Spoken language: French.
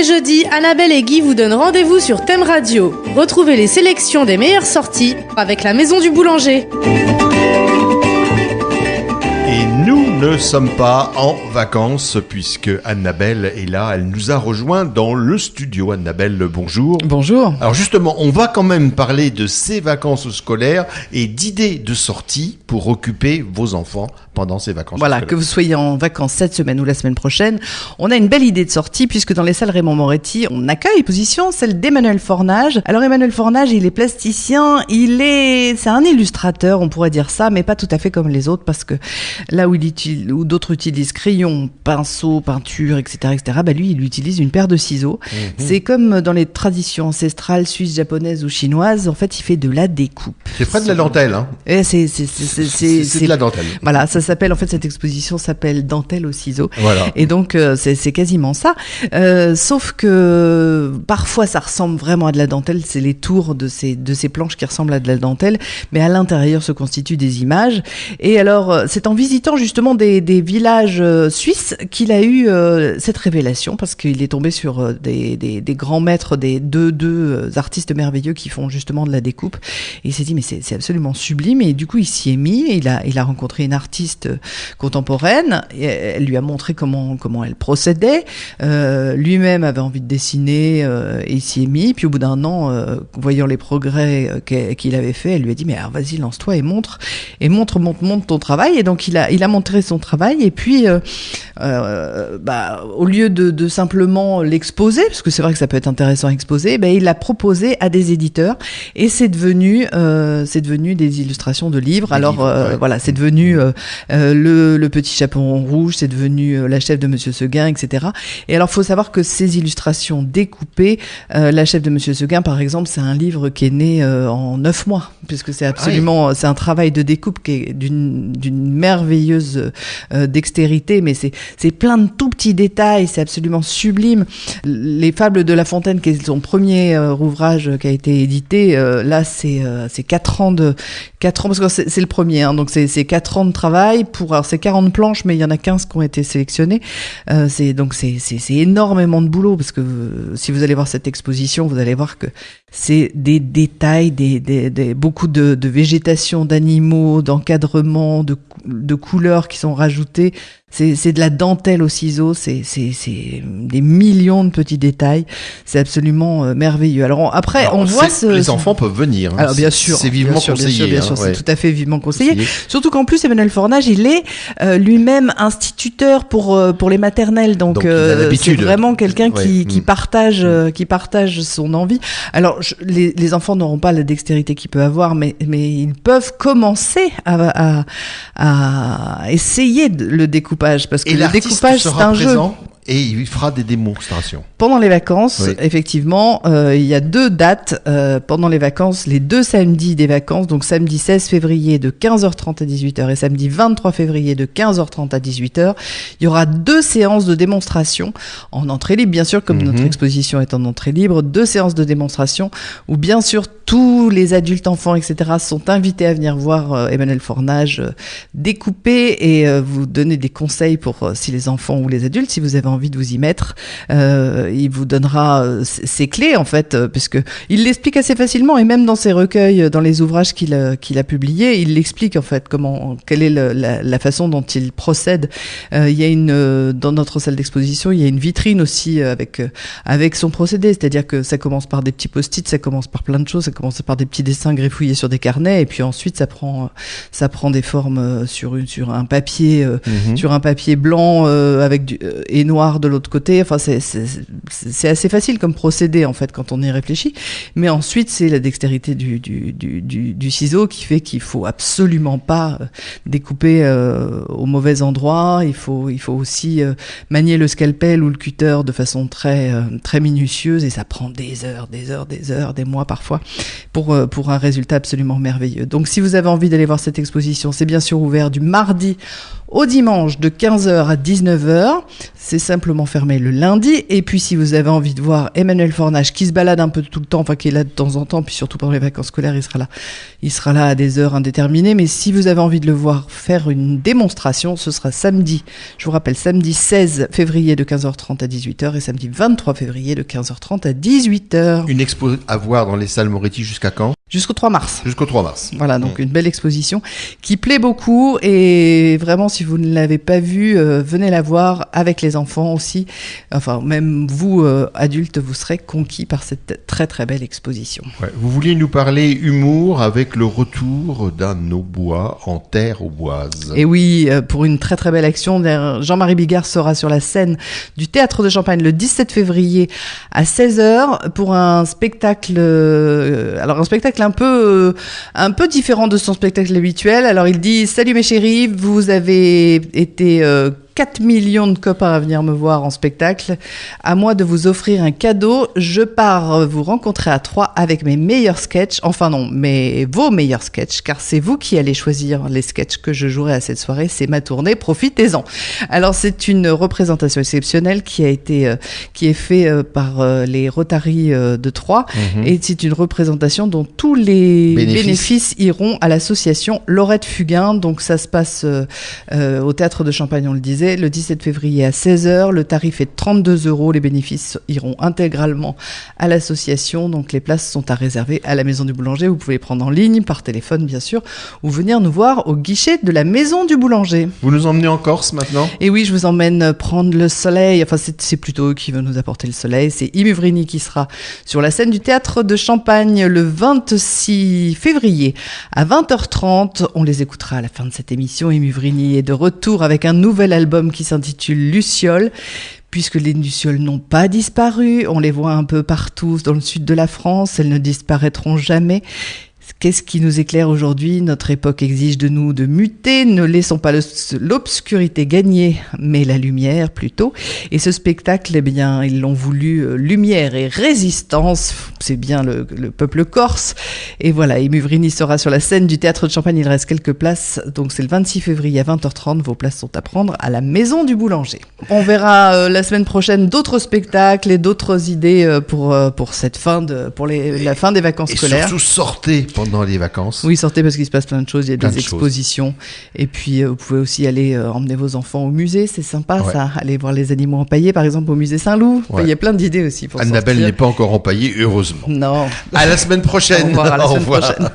les jeudis, Annabelle et Guy vous donnent rendez-vous sur Thème Radio. Retrouvez les sélections des meilleures sorties avec la Maison du Boulanger. Et nous ne sommes pas en vacances puisque Annabelle est là. Elle nous a rejoint dans le studio. Annabelle, bonjour. Bonjour. Alors justement, on va quand même parler de ces vacances scolaires et d'idées de sortie pour occuper vos enfants pendant ces vacances Voilà, scolaires. que vous soyez en vacances cette semaine ou la semaine prochaine, on a une belle idée de sortie puisque dans les salles Raymond Moretti, on accueille exposition celle d'Emmanuel Fornage. Alors Emmanuel Fornage, il est plasticien, c'est un illustrateur, on pourrait dire ça, mais pas tout à fait comme les autres parce que là où où d'autres utilisent crayon, pinceau, peinture, etc., bah lui, il utilise une paire de ciseaux. C'est comme dans les traditions ancestrales suisses, japonaises ou chinoises. En fait, il fait de la découpe. C'est près de la dentelle, hein. Et c'est de la dentelle. Voilà, ça s'appelle, en fait, cette exposition s'appelle Dentelle aux ciseaux. Voilà. Et donc, c'est quasiment ça. Sauf que parfois, ça ressemble vraiment à de la dentelle. C'est les tours de ces planches qui ressemblent à de la dentelle. Mais à l'intérieur se constituent des images. Et alors, c'est en visitant justement des villages suisses qu'il a eu cette révélation parce qu'il est tombé sur des grands maîtres, des deux artistes merveilleux qui font justement de la découpe. Et il s'est dit, mais c'est absolument sublime. Et du coup, il s'y est mis. Il a rencontré une artiste contemporaine. Et elle lui a montré comment elle procédait. Lui-même avait envie de dessiner et il s'y est mis. Puis au bout d'un an, voyant les progrès qu'il avait fait, elle lui a dit, mais alors vas-y, lance-toi et montre ton travail. Et donc il a montré son travail. Et puis au lieu de simplement l'exposer, parce que c'est vrai que ça peut être intéressant à exposer, il l'a proposé à des éditeurs et c'est devenu des illustrations de livres. Voilà, c'est devenu le petit chaperon rouge, c'est devenu la chef de Monsieur Seguin, etc. Et alors, faut savoir que ces illustrations découpées, la chef de Monsieur Seguin, par exemple, c'est un livre qui est né en 9 mois, puisque c'est absolument, c'est un travail de découpe qui est d'une merveilleuse dextérité, mais c'est plein de tout petits détails, c'est absolument sublime. Les Fables de La Fontaine, qui est son premier ouvrage qui a été édité, là, c'est 4 ans, parce que c'est le premier, hein, donc c'est 4 ans de travail alors c'est 40 planches, mais il y en a 15 qui ont été sélectionnées. C'est énormément de boulot, parce que si vous allez voir cette exposition, vous allez voir que c'est des détails, beaucoup de végétation, d'animaux, d'encadrement, de couleurs qui sont rajoutées. C'est de la dentelle aux ciseaux, c'est des millions de petits détails. C'est absolument merveilleux. Alors après, on voit les enfants peuvent venir. Hein. Alors bien sûr, c'est vivement conseillé. Bien sûr, c'est tout à fait vivement conseillé. Surtout qu'en plus, Emmanuel Fornage, il est lui-même instituteur pour les maternelles, donc c'est vraiment quelqu'un qui partage son envie. Alors les enfants n'auront pas la dextérité qu'il peut avoir, mais ils peuvent commencer à essayer le découpage, parce que le découpage, c'est un jeu. Et il fera des démonstrations. Pendant les vacances, effectivement, il y a 2 dates pendant les vacances, les 2 samedis des vacances, donc samedi 16 février de 15h30 à 18h et samedi 23 février de 15h30 à 18h. Il y aura 2 séances de démonstration en entrée libre, bien sûr, comme notre exposition est en entrée libre, 2 séances de démonstration où bien sûr tous les adultes, enfants, etc. sont invités à venir voir Emmanuel Fornage découper et vous donner des conseils pour si les enfants ou les adultes, si vous avez envie de vous y mettre, il vous donnera ses clés en fait, puisque il l'explique assez facilement, et même dans ses recueils, dans les ouvrages qu'il a publiés, il l'explique en fait quelle est la façon dont il procède. Il y a dans notre salle d'exposition, il y a une vitrine aussi avec son procédé, c'est-à-dire que ça commence par des petits post-it, ça commence par plein de choses, ça commence par des petits dessins greffouillés sur des carnets, et puis ensuite ça prend des formes sur un papier blanc avec et noir de l'autre côté. Enfin, c'est assez facile comme procédé en fait quand on y réfléchit. Mais ensuite, c'est la dextérité du ciseau qui fait qu'il faut absolument pas découper au mauvais endroit. Il faut aussi manier le scalpel ou le cutter de façon très très minutieuse, et ça prend des heures, des mois parfois pour un résultat absolument merveilleux. Donc, si vous avez envie d'aller voir cette exposition, c'est bien sûr ouvert du mardi au dimanche de 15h à 19h. C'est simplement fermé le lundi. Et puis, si vous avez envie de voir Emmanuel Fornage, qui se balade un peu tout le temps, enfin qui est là de temps en temps, puis surtout pendant les vacances scolaires, il sera là. Il sera là à des heures indéterminées. Mais si vous avez envie de le voir faire une démonstration, ce sera samedi. Je vous rappelle, samedi 16 février de 15h30 à 18h et samedi 23 février de 15h30 à 18h. Une expo à voir dans les salles Moretti jusqu'à quand ? Jusqu'au 3 mars. Jusqu'au 3 mars. Voilà, donc une belle exposition qui plaît beaucoup et vraiment, si vous ne l'avez pas vue, venez la voir avec les enfants aussi. Enfin, même vous, adultes, vous serez conquis par cette très très belle exposition. Ouais. Vous vouliez nous parler humour avec le retour d'un hautbois en terre auboise. Et oui, pour une très très belle action, Jean-Marie Bigard sera sur la scène du Théâtre de Champagne le 17 février à 16h pour un spectacle, alors un spectacle un peu différent de son spectacle habituel. Alors il dit: salut mes chéris, vous avez été 4 millions de copains à venir me voir en spectacle. À moi de vous offrir un cadeau. Je pars vous rencontrer à 3 avec mes meilleurs sketchs. Enfin non, mais vos meilleurs sketchs, car c'est vous qui allez choisir les sketchs que je jouerai à cette soirée. C'est ma tournée, profitez-en. Alors c'est une représentation exceptionnelle qui est faite par les Rotary de Troyes. Et c'est une représentation dont tous les bénéfices iront à l'association Laurette Fugain. Donc ça se passe au Théâtre de Champagne, on le disait, le 17 février à 16h. Le tarif est de 32 €. Les bénéfices iront intégralement à l'association. Donc les places sont à réserver à la Maison du Boulanger. Vous pouvez les prendre en ligne, par téléphone bien sûr, ou venir nous voir au guichet de la Maison du Boulanger. Vous nous emmenez en Corse maintenant ? Et oui, je vous emmène prendre le soleil. Enfin, c'est plutôt eux qui veulent nous apporter le soleil. C'est Imuvrini qui sera sur la scène du Théâtre de Champagne le 26 février à 20h30. On les écoutera à la fin de cette émission. Imuvrini est de retour avec un nouvel album qui s'intitule Luciole. Puisque les lucioles n'ont pas disparu, on les voit un peu partout dans le sud de la France, elles ne disparaîtront jamais. Qu'est-ce qui nous éclaire aujourd'hui ? Notre époque exige de nous de muter, ne laissons pas l'obscurité gagner, mais la lumière plutôt. Et ce spectacle, eh bien, ils l'ont voulu lumière et résistance, c'est bien le peuple corse. Et voilà, Imuvrini sera sur la scène du Théâtre de Champagne, il reste quelques places, donc c'est le 26 février à 20h30, vos places sont à prendre à la Maison du Boulanger. On verra la semaine prochaine d'autres spectacles et d'autres idées pour cette la fin des vacances scolaires. Et surtout sortez pendant les vacances. Oui, sortez parce qu'il se passe plein de choses, il y a des expositions. Et puis, vous pouvez aussi aller emmener vos enfants au musée, c'est sympa ça. Aller voir les animaux empaillés, par exemple, au musée Saint-Loup. Enfin, il y a plein d'idées aussi pour Annabelle sortir. n'est pas encore empaillée, heureusement. Non. À la semaine prochaine. Au revoir, à la semaine prochaine.